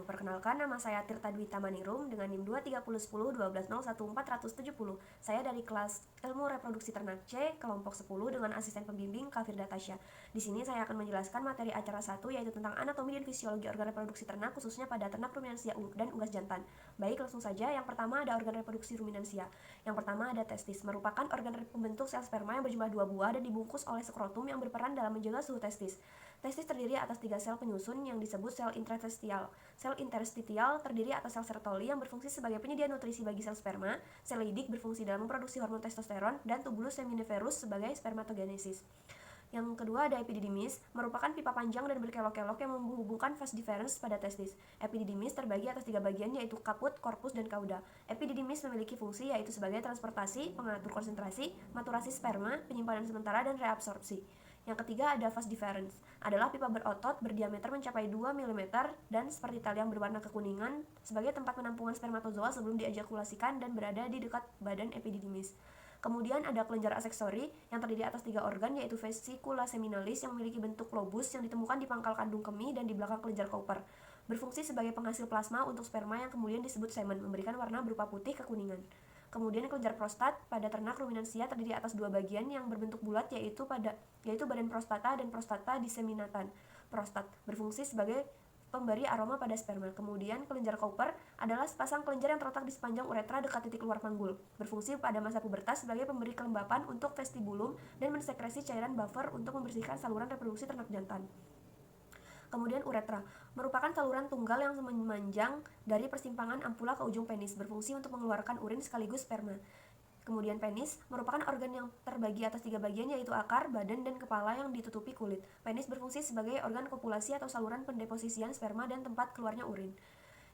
Perkenalkan, nama saya Tirta Dwi Tamaningrum dengan NIM 23010120140. Saya dari kelas Ilmu Reproduksi Ternak C, kelompok 10 dengan asisten pembimbing Kafirda Tasya. Di sini saya akan menjelaskan materi acara 1 yaitu tentang anatomi dan fisiologi organ reproduksi ternak khususnya pada ternak ruminansia dan unggas jantan. Baik, langsung saja. Yang pertama ada organ reproduksi ruminansia. Yang pertama ada testis, merupakan organ pembentuk sel sperma yang berjumlah 2 buah dan dibungkus oleh skrotum yang berperan dalam menjaga suhu testis. Testis terdiri atas 3 sel penyusun yang disebut sel interstitial. Sel interstitial terdiri atas sel Sertoli yang berfungsi sebagai penyedia nutrisi bagi sel sperma, sel Leydig berfungsi dalam memproduksi hormon testosteron, dan tubulus seminiferus sebagai spermatogenesis. Yang kedua ada epididymis, merupakan pipa panjang dan berkelok-kelok yang menghubungkan vas deferens pada testis. Epididymis terbagi atas 3 bagian yaitu kaput, korpus, dan cauda. Epididymis memiliki fungsi yaitu sebagai transportasi, pengatur konsentrasi, maturasi sperma, penyimpanan sementara, dan reabsorpsi. Yang ketiga ada vas deferens, adalah pipa berotot berdiameter mencapai 2 mm dan seperti tali yang berwarna kekuningan sebagai tempat penampungan spermatozoa sebelum diejakulasikan dan berada di dekat badan epididymis. Kemudian ada kelenjar aksesori yang terdiri atas 3 organ yaitu vesicula seminalis yang memiliki bentuk lobus yang ditemukan di pangkal kandung kemih dan di belakang kelenjar Cowper. Berfungsi sebagai penghasil plasma untuk sperma yang kemudian disebut semen, memberikan warna berupa putih kekuningan. Kemudian kelenjar prostat pada ternak ruminansia terdiri atas 2 bagian yang berbentuk bulat yaitu badan prostata dan prostata disseminatan. Prostat berfungsi sebagai pemberi aroma pada sperma. Kemudian kelenjar Cowper adalah sepasang kelenjar yang terletak di sepanjang uretra dekat titik luar panggul. Berfungsi pada masa pubertas sebagai pemberi kelembapan untuk vestibulum dan mensekresi cairan buffer untuk membersihkan saluran reproduksi ternak jantan. Kemudian uretra, merupakan saluran tunggal yang memanjang dari persimpangan ampula ke ujung penis, berfungsi untuk mengeluarkan urin sekaligus sperma. Kemudian penis, merupakan organ yang terbagi atas 3 bagian yaitu akar, badan, dan kepala yang ditutupi kulit. Penis berfungsi sebagai organ kopulasi atau saluran pendeposisian sperma dan tempat keluarnya urin.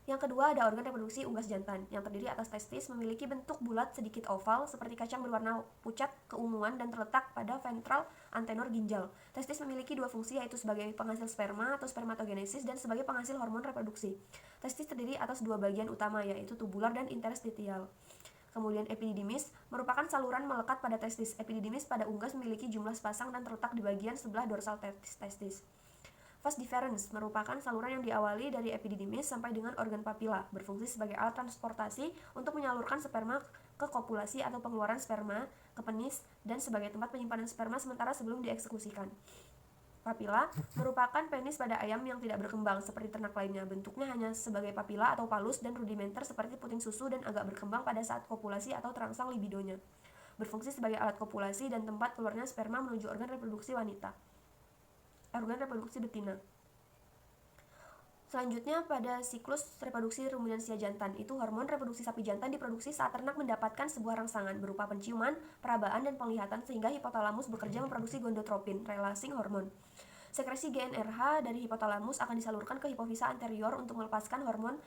Yang kedua ada organ reproduksi unggas jantan, yang terdiri atas testis, memiliki bentuk bulat sedikit oval seperti kacang berwarna pucat keunguan dan terletak pada ventral antenor ginjal. Testis memiliki 2 fungsi yaitu sebagai penghasil sperma atau spermatogenesis dan sebagai penghasil hormon reproduksi. Testis terdiri atas 2 bagian utama yaitu tubular dan interstitial. Kemudian epididymis merupakan saluran melekat pada testis. Epididymis pada unggas memiliki jumlah sepasang dan terletak di bagian sebelah dorsal testis. Vas deferens merupakan saluran yang diawali dari epididymis sampai dengan organ papila, berfungsi sebagai alat transportasi untuk menyalurkan sperma ke kopulasi atau pengeluaran sperma ke penis dan sebagai tempat penyimpanan sperma sementara sebelum dieksekusikan. Papila merupakan penis pada ayam yang tidak berkembang seperti ternak lainnya. Bentuknya hanya sebagai papila atau palus dan rudimenter seperti puting susu dan agak berkembang pada saat kopulasi atau terangsang libidonya. Berfungsi sebagai alat kopulasi dan tempat keluarnya sperma menuju organ reproduksi wanita. Organ reproduksi betina. Selanjutnya pada siklus reproduksi ruminansia jantan, itu hormon reproduksi sapi jantan diproduksi saat ternak mendapatkan sebuah rangsangan berupa penciuman, perabaan, dan penglihatan sehingga hipotalamus bekerja memproduksi gonadotropin, releasing hormon. Sekresi GnRH dari hipotalamus akan disalurkan ke hipofisa anterior untuk melepaskan hormon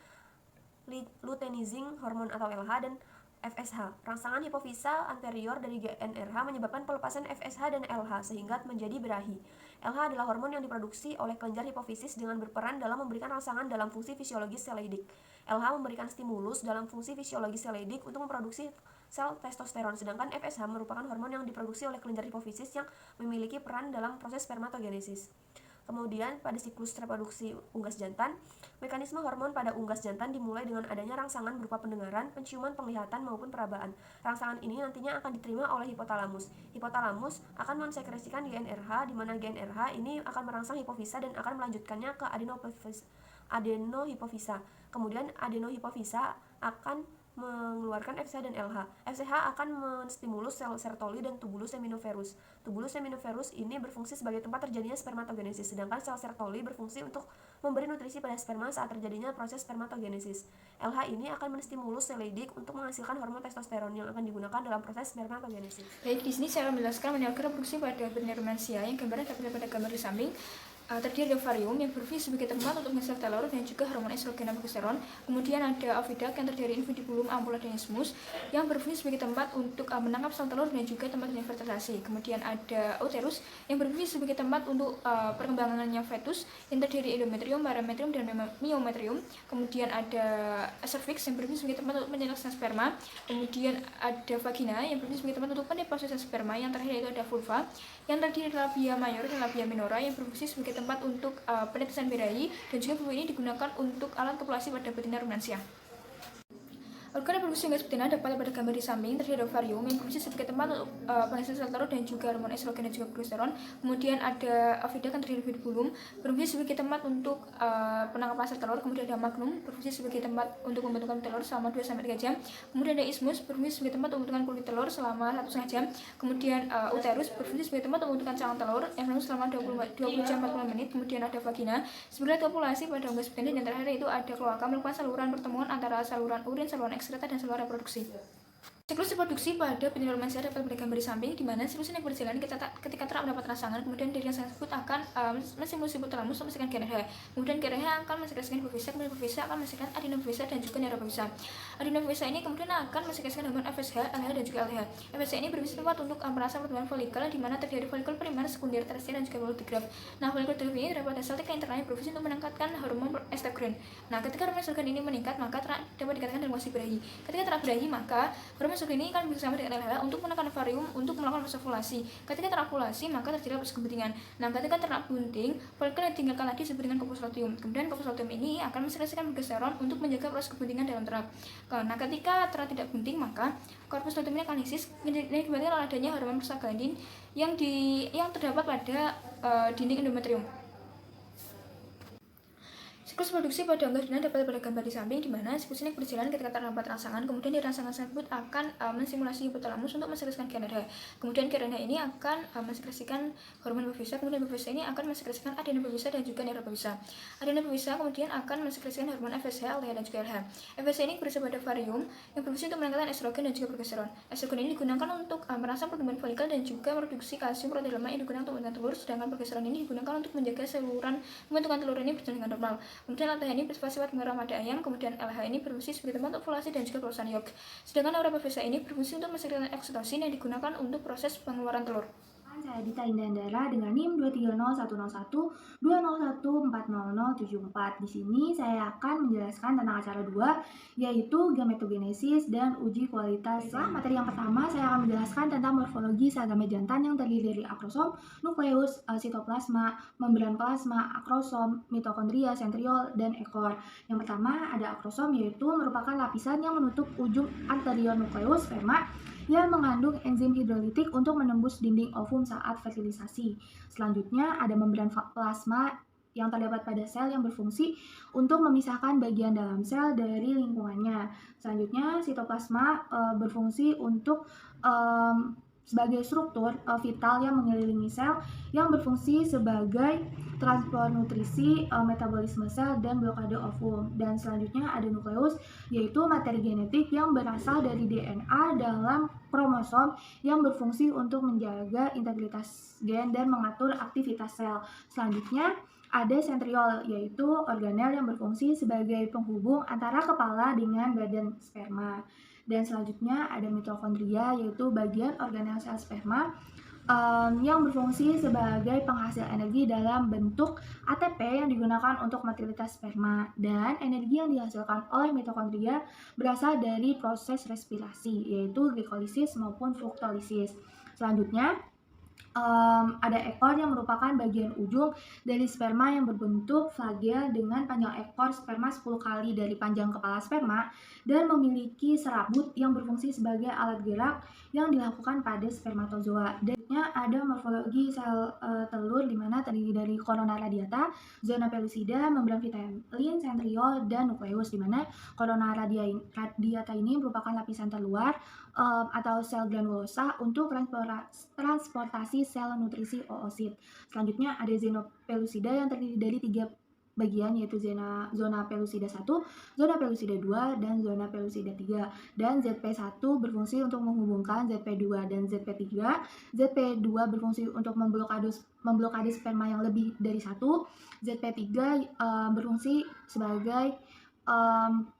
luteinizing hormon atau LH dan FSH. Rangsangan hipofisa anterior dari GnRH menyebabkan pelepasan FSH dan LH sehingga menjadi berahi. LH adalah hormon yang diproduksi oleh kelenjar hipofisis dengan berperan dalam memberikan rangsangan dalam fungsi fisiologis sel Leydig. LH memberikan stimulus dalam fungsi fisiologis sel Leydig untuk memproduksi sel testosteron, sedangkan FSH merupakan hormon yang diproduksi oleh kelenjar hipofisis yang memiliki peran dalam proses spermatogenesis. Kemudian pada siklus reproduksi unggas jantan, mekanisme hormon pada unggas jantan dimulai dengan adanya rangsangan berupa pendengaran, penciuman, penglihatan, maupun perabaan. Rangsangan ini nantinya akan diterima oleh hipotalamus. Hipotalamus akan mensekresikan GnRH, di mana GnRH ini akan merangsang hipofisa dan akan melanjutkannya ke adenohipofisa. Kemudian adenohipofisa akan mengeluarkan FSH dan LH. FSH akan menstimulus sel Sertoli dan tubulus seminiferus. Tubulus seminiferus ini berfungsi sebagai tempat terjadinya spermatogenesis, sedangkan sel Sertoli berfungsi untuk memberi nutrisi pada sperma saat terjadinya proses spermatogenesis. LH ini akan menstimulus sel Leydig untuk menghasilkan hormon testosteron yang akan digunakan dalam proses spermatogenesis. Baik, di sini saya akan menjelaskan mengenai reproduksi pada betina ruminansia yang gambarnya dapat pada gambar di samping. Terdiri dari ovarium yang berfungsi sebagai tempat untuk menghasilkan telur dan juga hormon estrogen dan progesteron. Kemudian ada oviduct yang terdiri dari infundibulum, ambula, dan isthmus yang berfungsi sebagai tempat untuk menangkap sel telur dan juga tempat untuk fertilasi. Kemudian ada uterus yang berfungsi sebagai tempat untuk perkembangannya fetus yang terdiri dari endometrium, parametrium, dan myometrium. Kemudian ada cervix yang berfungsi sebagai tempat untuk menyelesaikan sperma. Kemudian ada vagina yang berfungsi sebagai tempat untuk pendeposisian sperma. Yang terakhir yaitu ada vulva yang terdiri dari labia major dan labia minora yang berfungsi sebagai sebagai tempat untuk penetesan birahi, dan juga bubuk ini digunakan untuk alat kopulasi pada betina rumensia. Organ reproduksi gas betina dapat pada gambar di samping terdiri dari ovarium yang berfungsi sebagai tempat untuk penghasil sel telur dan juga hormon estrogen dan juga progesteron. Kemudian ada oviduct yang terdiri dari bulbum berfungsi sebagai tempat untuk penangkapan sel telur. Kemudian ada magnum berfungsi sebagai tempat untuk pembentukan telur selama 2-3 jam. Kemudian ada isthmus berfungsi sebagai tempat pembentukan kulit telur selama 1,5 jam. Kemudian uterus berfungsi sebagai tempat pembentukan cangkang telur yang berlangsung selama 20 jam 40 menit. Kemudian ada vagina sebagai kopulasi pada unggas betina, dan terakhir itu ada kloaka melakukan saluran pertemuan antara saluran urin, saluran ekskretan, dan saluran reproduksi. Siklus reproduksi pada betina rumensia dapat pada gambar di samping, di mana siklus ini berjalan ketika ternak mendapat rangsangan, kemudian dari rangsangan tersebut akan menstimulus hipotalamus untuk menghasilkan GnRH. Kemudian GnRH akan menghasilkan hipofisa, kemudian hipofisa akan menghasilkan adenofisa dan juga neurofisa. Adenofisa ini kemudian akan menghasilkan hormon FSH, LH, dan juga LH. FSH ini berfungsi tempat untuk merangsang pertumbuhan folikel, di mana terdiri folikel primer, sekunder, tersier, dan juga folikel. Nah, folikel ini terdapat pada sel T internalnya berfungsi untuk meningkatkan hormon estrogen. Nah, ketika hormon estrogen ini meningkat, maka ternak dapat dikatakan dalam kondisi birahi. Ketika ternak birahi, maka hormon estrogen ini akan bersama dengan LH untuk menekan ovarium untuk melakukan proses ovulasi. Ketika ternak ovulasi, maka terjadi proses kepentingan. Nah, ketika ternak bunting, folikel yang ditinggalkan tadi disebut dengan kopuslatium. Kemudian kopuslatium ini akan mensekresikan progesteron untuk menjaga proses kepentingan dalam ternak. Nah, ketika ternak tidak bunting, maka kopuslatium ini akan lisis, diakibatkan oleh adanya hormon prostaglandin yang terdapat pada dinding endometrium. Siklus reproduksi pada unggas betina dapat pada gambar di samping, di mana siklus ini berjalan ketika terdapat rangsangan, kemudian di rangsangan tersebut akan mensimulasi hipotalamus untuk mensekresikan GnRH. Kemudian GnRH ini akan mensekresikan hormon hipofisa, kemudian hipofisa ini akan mensekresikan adenofisa dan juga neurofisa. Adenofisa kemudian akan mensekresikan hormon FSH, LH, dan juga LH. FSH ini berasal pada ovarium yang berfungsi untuk meningkatkan estrogen dan juga progesteron. Estrogen ini digunakan untuk merangsang pertumbuhan folikel dan juga memproduksi kalsium protein lemak yang digunakan untuk pembentukan telur, sedangkan progesteron ini digunakan untuk menjaga saluran pembentukan telur ini berjalan dengan normal. Kemudian LH ini bersifat mengarah pada ayam, kemudian LH ini berfungsi sebagai tempat untuk ovulasi dan juga proses yolk. Sedangkan neurofisa ini berfungsi untuk menghasilkan oksitosin yang digunakan untuk proses pengeluaran telur. Saya Dita Indandara dengan NIM 230110120140074. Di sini saya akan menjelaskan tentang acara 2, yaitu gametogenesis dan uji kualitas. Setelah materi yang pertama, saya akan menjelaskan tentang morfologi sel gamet jantan yang terdiri dari akrosom, nukleus, sitoplasma, membran plasma, akrosom, mitokondria, sentriol, dan ekor. Yang pertama ada akrosom, yaitu merupakan lapisan yang menutup ujung anterior nukleus sperma yang mengandung enzim hidrolitik untuk menembus dinding ovum saat fertilisasi. Selanjutnya ada membran plasma yang terdapat pada sel yang berfungsi untuk memisahkan bagian dalam sel dari lingkungannya. Selanjutnya sitoplasma berfungsi untuk sebagai struktur vital yang mengelilingi sel yang berfungsi sebagai transport nutrisi, metabolisme sel, dan blokade ovum. Dan selanjutnya ada nukleus, yaitu materi genetik yang berasal dari DNA dalam kromosom yang berfungsi untuk menjaga integritas gen dan mengatur aktivitas sel. Selanjutnya ada sentriol, yaitu organel yang berfungsi sebagai penghubung antara kepala dengan badan sperma. Dan selanjutnya ada mitokondria, yaitu bagian organel sel sperma yang berfungsi sebagai penghasil energi dalam bentuk ATP yang digunakan untuk motilitas sperma. Dan energi yang dihasilkan oleh mitokondria berasal dari proses respirasi, yaitu glikolisis maupun fruktolisis. Selanjutnya ada ekor yang merupakan bagian ujung dari sperma yang berbentuk flagel dengan panjang ekor sperma 10 kali dari panjang kepala sperma dan memiliki serabut yang berfungsi sebagai alat gerak yang dilakukan pada spermatozoa. Dan ada morfologi sel telur, di mana terdiri dari corona radiata, zona pellucida, membran vitelin, sentriol, dan nukleus, di mana corona radiata ini merupakan lapisan terluar atau sel granulosa untuk transportasi sel nutrisi oosit. Selanjutnya ada xenopellucida yang terdiri dari 3 bagian, yaitu zona pellucida 1, zona pellucida 2, dan zona pellucida 3. Dan ZP1 berfungsi untuk menghubungkan ZP2 dan ZP3. ZP2 berfungsi untuk memblokade sperma yang lebih dari 1. ZP3 berfungsi sebagai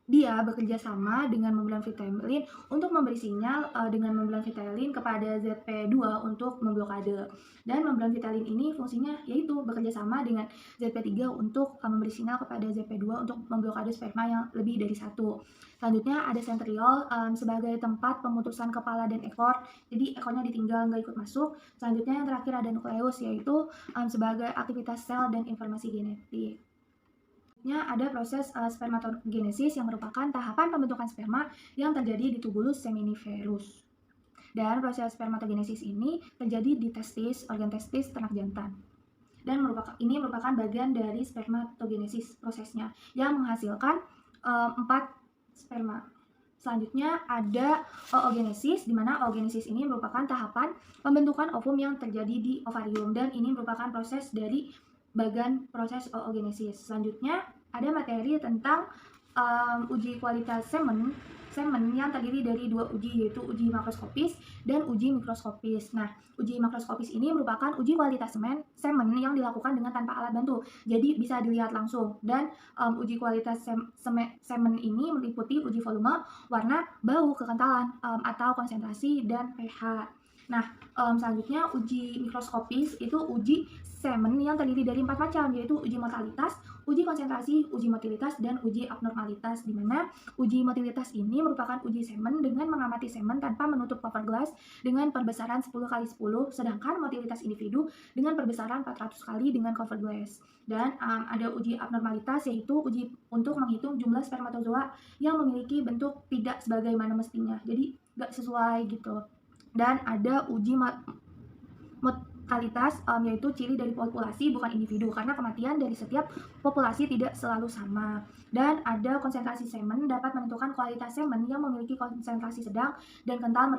dia bekerja sama dengan membrana vitelin untuk memberi sinyal dengan membrana vitelin kepada ZP2 untuk memblokade. Dan membrana vitelin ini fungsinya yaitu bekerja sama dengan ZP3 untuk memberi sinyal kepada ZP2 untuk memblokade sperma yang lebih dari satu. Selanjutnya ada centriole sebagai tempat pemutusan kepala dan ekor, jadi ekornya ditinggal nggak ikut masuk. Selanjutnya yang terakhir ada nukleus, yaitu sebagai aktivitas sel dan informasi genetik. Ada proses spermatogenesis yang merupakan tahapan pembentukan sperma yang terjadi di tubulus seminiferus. Dan proses spermatogenesis ini terjadi di testis, organ testis ternak jantan. Dan ini merupakan bagian dari spermatogenesis prosesnya yang menghasilkan 4 sperma. Selanjutnya ada oogenesis, di mana oogenesis ini merupakan tahapan pembentukan ovum yang terjadi di ovarium, dan ini merupakan proses dari bagian proses oogenesis. Selanjutnya ada materi tentang uji kualitas semen yang terdiri dari 2 uji, yaitu uji makroskopis dan uji mikroskopis. Nah, uji makroskopis ini merupakan uji kualitas semen yang dilakukan dengan tanpa alat bantu, jadi bisa dilihat langsung. Dan uji kualitas semen ini meliputi uji volume, warna, bau, kekentalan, atau konsentrasi, dan pH. Nah, selanjutnya uji mikroskopis itu uji semen yang terdiri dari 4 macam, yaitu uji mortalitas, uji konsentrasi, uji motilitas, dan uji abnormalitas, di mana uji motilitas ini merupakan uji semen dengan mengamati semen tanpa menutup cover glass dengan perbesaran 10x10, sedangkan motilitas individu dengan perbesaran 400 kali dengan cover glass. Dan ada uji abnormalitas, yaitu uji untuk menghitung jumlah spermatozoa yang memiliki bentuk tidak sebagaimana mestinya, jadi nggak sesuai gitu. Dan ada uji mortalitas, yaitu ciri dari populasi bukan individu, karena kematian dari setiap populasi tidak selalu sama. Dan ada konsentrasi semen, dapat menentukan kualitas semen yang memiliki konsentrasi sedang dan kental,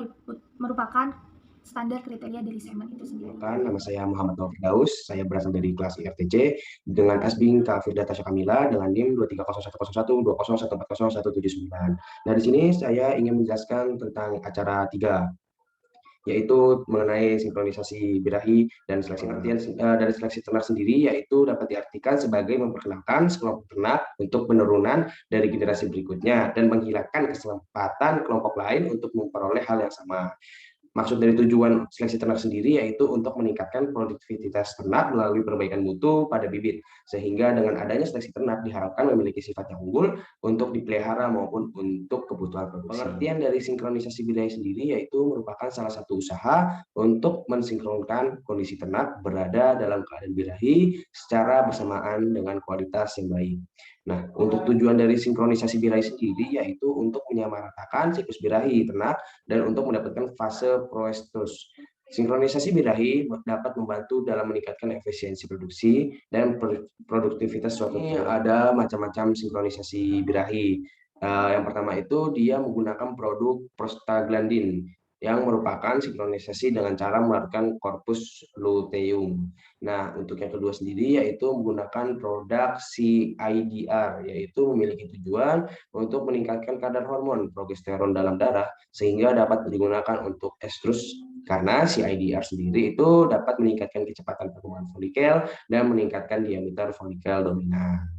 merupakan standar kriteria dari semen itu sendiri. Nama saya Muhammad Taufik Daus, saya berasal dari kelas IFTC dengan Asbing Kafirda Tasya Kamila dengan NIM 23010120140140179. Nah, di sini saya ingin menjelaskan tentang acara 3, yaitu mengenai sinkronisasi birahi dan seleksi. Pengertian dari seleksi ternak sendiri yaitu dapat diartikan sebagai memperkenalkan sekelompok ternak untuk penurunan dari generasi berikutnya dan menghilangkan kesempatan kelompok lain untuk memperoleh hal yang sama. Maksud dari tujuan seleksi ternak sendiri yaitu untuk meningkatkan produktivitas ternak melalui perbaikan mutu pada bibit, sehingga dengan adanya seleksi ternak diharapkan memiliki sifat yang unggul untuk dipelihara maupun untuk kebutuhan produksi. Pengertian dari sinkronisasi birahi sendiri yaitu merupakan salah satu usaha untuk mensinkronkan kondisi ternak berada dalam keadaan birahi secara bersamaan dengan kualitas yang baik. Nah, untuk tujuan dari sinkronisasi birahi sendiri yaitu untuk menyamaratakan siklus birahi ternak dan untuk mendapatkan fase proestrus. Sinkronisasi birahi dapat membantu dalam meningkatkan efisiensi produksi dan produktivitas suatu. Ada macam-macam sinkronisasi birahi. Yang pertama itu dia menggunakan produk prostaglandin yang merupakan sinkronisasi dengan cara melakukan korpus luteum. Nah, untuk yang kedua sendiri yaitu menggunakan produk CIDR, yaitu memiliki tujuan untuk meningkatkan kadar hormon progesteron dalam darah sehingga dapat digunakan untuk estrus, karena CIDR sendiri itu dapat meningkatkan kecepatan perkembangan folikel dan meningkatkan diameter folikel dominan.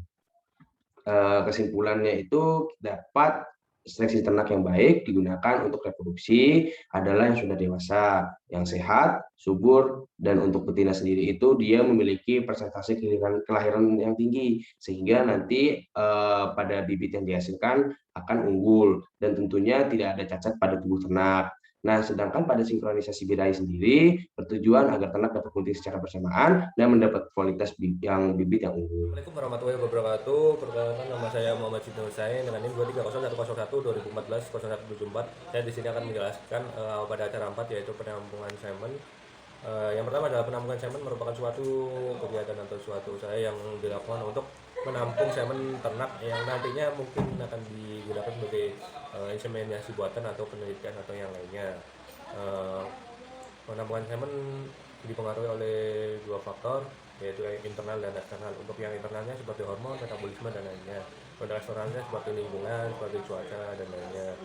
Kesimpulannya itu dapat seleksi ternak yang baik digunakan untuk reproduksi adalah yang sudah dewasa, yang sehat, subur, dan untuk betina sendiri itu dia memiliki persentase kelahiran yang tinggi sehingga nanti pada bibit yang dihasilkan akan unggul dan tentunya tidak ada cacat pada tubuh ternak. Nah, sedangkan pada sinkronisasi birahi sendiri bertujuan agar ternak dapat berhenti secara bersamaan dan mendapat kualitas bibit yang unggul. Assalamualaikum warahmatullahi wabarakatuh. Perkenalkan, nama saya Muhammad Sidnur Husain dengan NIM 23010012014-0174. Saya di sini akan menjelaskan pada acara 4 yaitu penampungan semen. Yang pertama adalah penampungan semen merupakan suatu kegiatan atau suatu usaha yang dilakukan untuk menampung semen ternak yang nantinya mungkin akan digunakan sebagai inseminasi buatan atau penelitian atau yang lainnya. Penampungan semen dipengaruhi oleh 2 faktor, yaitu internal dan eksternal. Untuk yang internalnya seperti hormon, metabolisme, dan lainnya. Untuk eksternalnya seperti lingkungan, seperti cuaca, dan lainnya.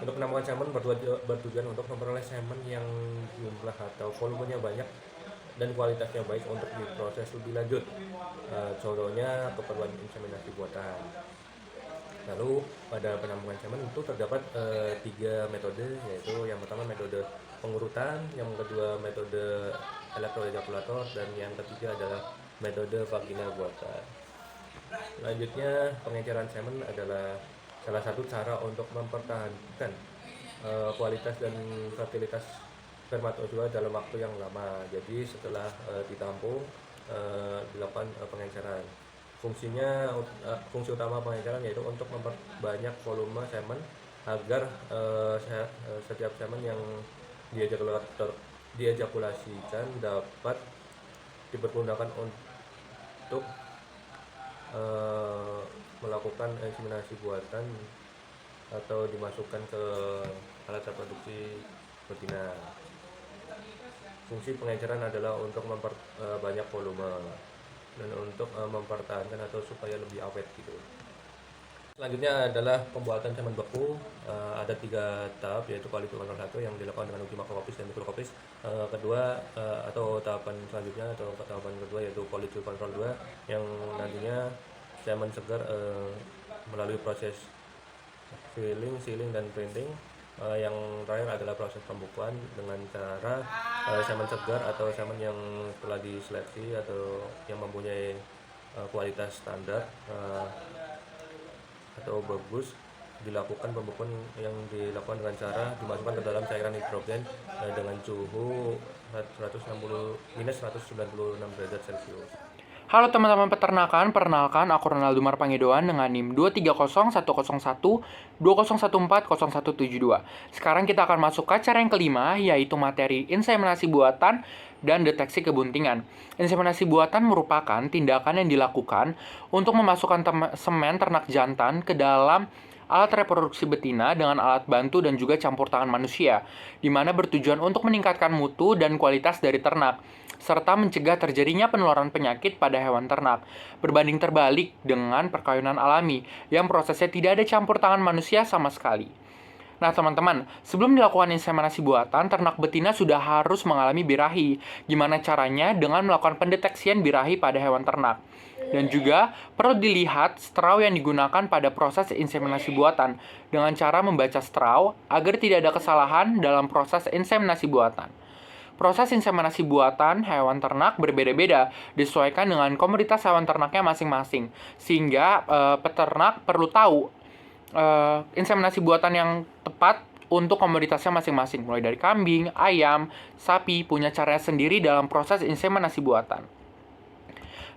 Untuk penampungan semen bertujuan untuk memperoleh semen yang jumlah atau volumenya banyak dan kualitasnya baik untuk diproses lebih lanjut. Contohnya keperluan inseminasi buatan. Lalu pada penampungan semen itu terdapat 3 metode, yaitu yang pertama metode pengurutan, yang kedua metode elektroejakulator, dan yang ketiga adalah metode vagina buatan. Selanjutnya, pengenceran semen adalah salah satu cara untuk mempertahankan kualitas dan fertilitas spermatozoa dalam waktu yang lama. Jadi setelah ditampung, dilakukan pengenceran. Fungsi utama pengenceran yaitu untuk memperbanyak volume semen agar setiap semen yang diejakulasikan dapat dipergunakan untuk melakukan inseminasi buatan atau dimasukkan ke alat reproduksi betina. Fungsi pengenceran adalah untuk memperbanyak volume dan untuk mempertahankan atau supaya lebih awet gitu. Selanjutnya adalah pembuatan semen beku. Ada 3 tahap, yaitu quality control 1 yang dilakukan dengan uji makrokopis dan mikrokopis. Kedua atau tahapan selanjutnya atau tahapan kedua yaitu quality control 2 yang nantinya semen segar melalui proses filling, sealing, dan printing. Yang terakhir adalah proses pembukuan dengan cara semen segar atau semen yang telah diseleksi atau yang mempunyai kualitas standar atau bagus, dilakukan pembukuan yang dilakukan dengan cara dimasukkan ke dalam cairan hidrogen dengan suhu minus 196 derajat Celcius. Halo teman-teman peternakan, perkenalkan aku Ronaldo Marpangedoan dengan NIM 2301101, 20140172. Sekarang kita akan masuk ke acara yang kelima, yaitu materi inseminasi buatan dan deteksi kebuntingan. Inseminasi buatan merupakan tindakan yang dilakukan untuk memasukkan semen ternak jantan ke dalam alat reproduksi betina dengan alat bantu dan juga campur tangan manusia, di mana bertujuan untuk meningkatkan mutu dan kualitas dari ternak, serta mencegah terjadinya penularan penyakit pada hewan ternak, berbanding terbalik dengan perkawinan alami, yang prosesnya tidak ada campur tangan manusia sama sekali. Nah teman-teman, sebelum dilakukan inseminasi buatan, ternak betina sudah harus mengalami birahi. Gimana caranya? Dengan melakukan pendeteksian birahi pada hewan ternak. Dan juga perlu dilihat straw yang digunakan pada proses inseminasi buatan dengan cara membaca straw agar tidak ada kesalahan dalam proses inseminasi buatan. Proses inseminasi buatan hewan ternak berbeda-beda, disesuaikan dengan komoditas hewan ternaknya masing-masing. Sehingga peternak perlu tahu inseminasi buatan yang tepat untuk komoditasnya masing-masing. Mulai dari kambing, ayam, sapi punya caranya sendiri dalam proses inseminasi buatan.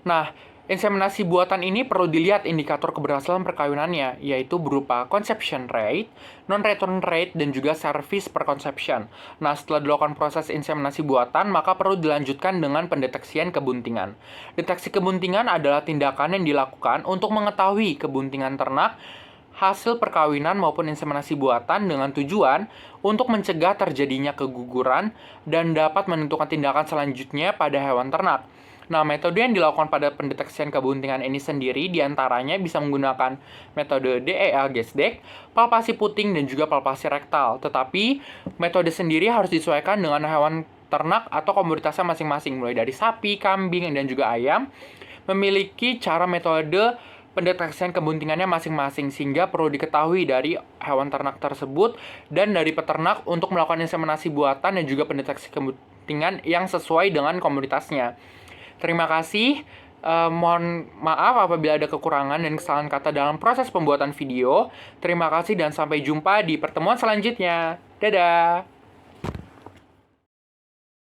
Nah, inseminasi buatan ini perlu dilihat indikator keberhasilan perkawinannya, yaitu berupa conception rate, non-return rate, dan juga service per conception. Nah, setelah dilakukan proses inseminasi buatan, maka perlu dilanjutkan dengan pendeteksian kebuntingan. Deteksi kebuntingan adalah tindakan yang dilakukan untuk mengetahui kebuntingan ternak, hasil perkawinan maupun inseminasi buatan dengan tujuan untuk mencegah terjadinya keguguran dan dapat menentukan tindakan selanjutnya pada hewan ternak. Nah, metode yang dilakukan pada pendeteksian kebuntingan ini sendiri diantaranya bisa menggunakan metode DEA Gesdek, palpasi puting, dan juga palpasi rektal. Tetapi, metode sendiri harus disesuaikan dengan hewan ternak atau komoditasnya masing-masing, mulai dari sapi, kambing, dan juga ayam, memiliki cara metode pendeteksian kebuntingannya masing-masing, sehingga perlu diketahui dari hewan ternak tersebut dan dari peternak untuk melakukan inseminasi buatan dan juga pendeteksi kebuntingan yang sesuai dengan komoditasnya. Terima kasih. Mohon maaf apabila ada kekurangan dan kesalahan kata dalam proses pembuatan video. Terima kasih dan sampai jumpa di pertemuan selanjutnya. Dadah!